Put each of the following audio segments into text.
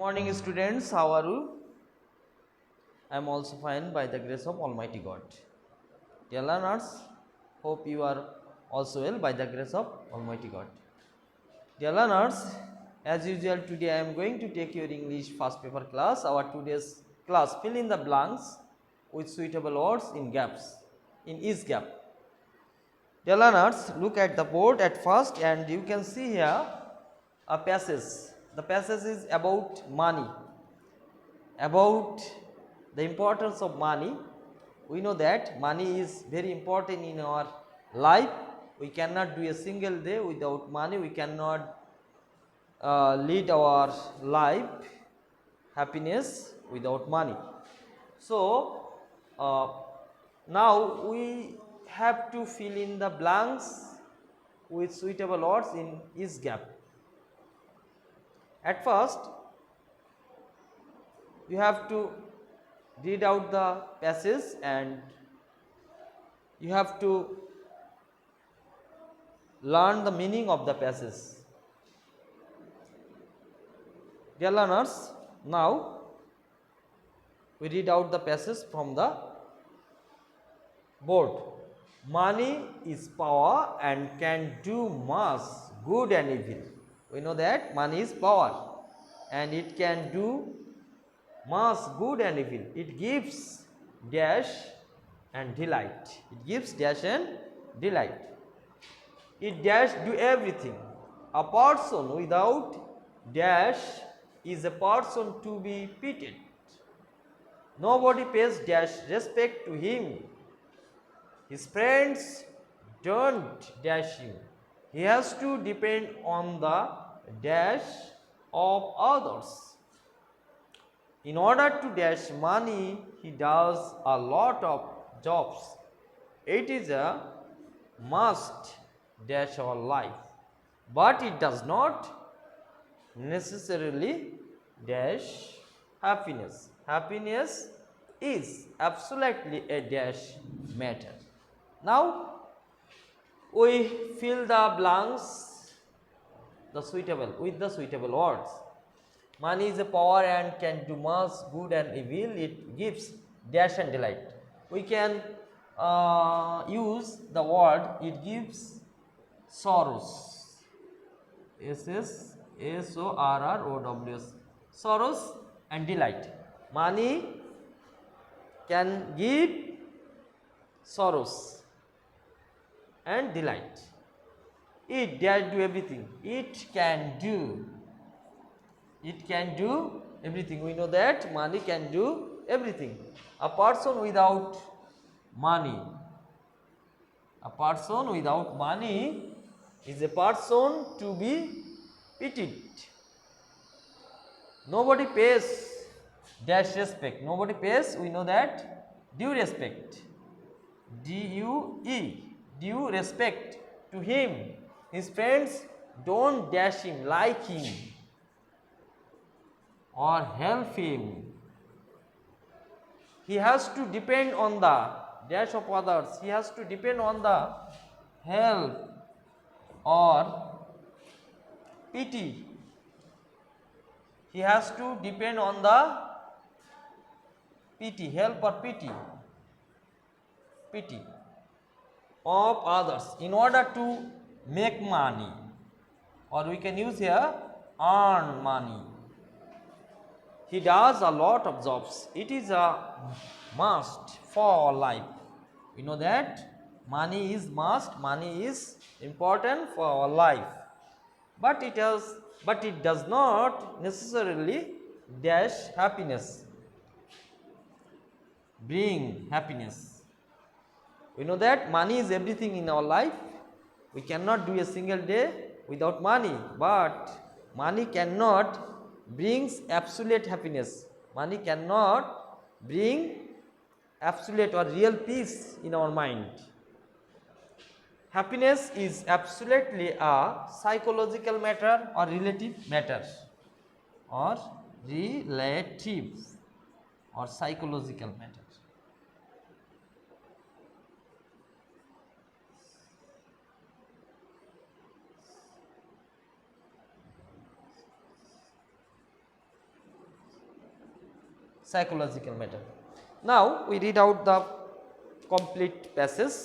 Morning students, how are you? I am also fine by the grace of Almighty God. Dear learners, hope you are also well by the grace of Almighty God. Dear learners, as usual today I am going to take your English first paper class. Our today's class, fill in the blanks with suitable words in gaps, in each gap. Dear learners, look at the board at first and you can see here a passage. The passage is about money, about the importance of money. We know that money is very important in our life. We cannot do a single day without money. We cannot lead our life happiness without money. So uh, now we have to fill in the blanks with suitable words in each gap. At first you have to read out the passage and you have to learn the meaning of the passage. Dear learners, now we read out the passage from the board. Money is power and can do much good and evil. We know that money is power and it can do much good and evil. It gives dash and delight. It gives dash and delight. It dash do everything. A person without dash is a person to be pitied. Nobody pays dash respect to him. His friends don't dash him. He has to depend on the dash of others. In order to dash money, he does a lot of jobs. It is a must dash our life, but it does not necessarily dash happiness. Happiness is absolutely a dash matter. Now we fill the blanks with the suitable words. Money is a power and can do much good and evil. It gives dash and delight. We can use the word it gives sorrows. Sorrows. Sorrows and delight. Money can give sorrows and delight. It can do everything. It can do everything. We know that money can do everything. A person without money is a person to be pitied. Nobody pays dash respect. Nobody pays, we know that, due respect. D-U-E, due respect to him. His friends don't dash him, like him, or help him. He has to depend on the dash of others. He has to depend on the help or pity. He has to depend on the pity, help or pity of others in order to make money, or we can use here earn money. He does a lot of jobs. It is a must for life. We know that money is must, money is important for our life, but it does not necessarily dash happiness, bring happiness. We know that money is everything in our life. We cannot do a single day without money, but money cannot brings absolute happiness. Money cannot bring absolute or real peace in our mind. Happiness is absolutely a psychological matter or relative matter, or relative or psychological matter. psychological matter. Now we read out the complete passage.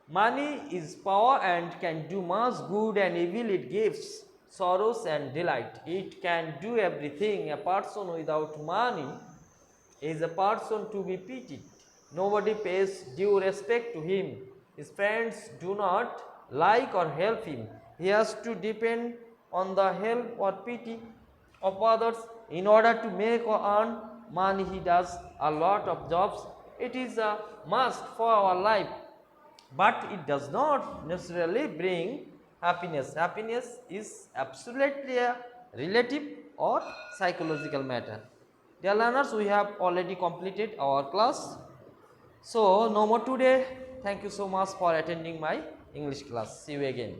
Money is power and can do much good and evil. It gives sorrows and delight. It can do everything. A person without money is a person to be pitied. Nobody pays due respect to him. His friends do not like or help him. He has to depend on the help or pity of others in order to make or earn money. He does a lot of jobs. It is a must for our life, but it does not necessarily bring happiness. Happiness is absolutely a relative or psychological matter. Dear learners, we have already completed our class. So, no more today. Thank you so much for attending my English class. See you again.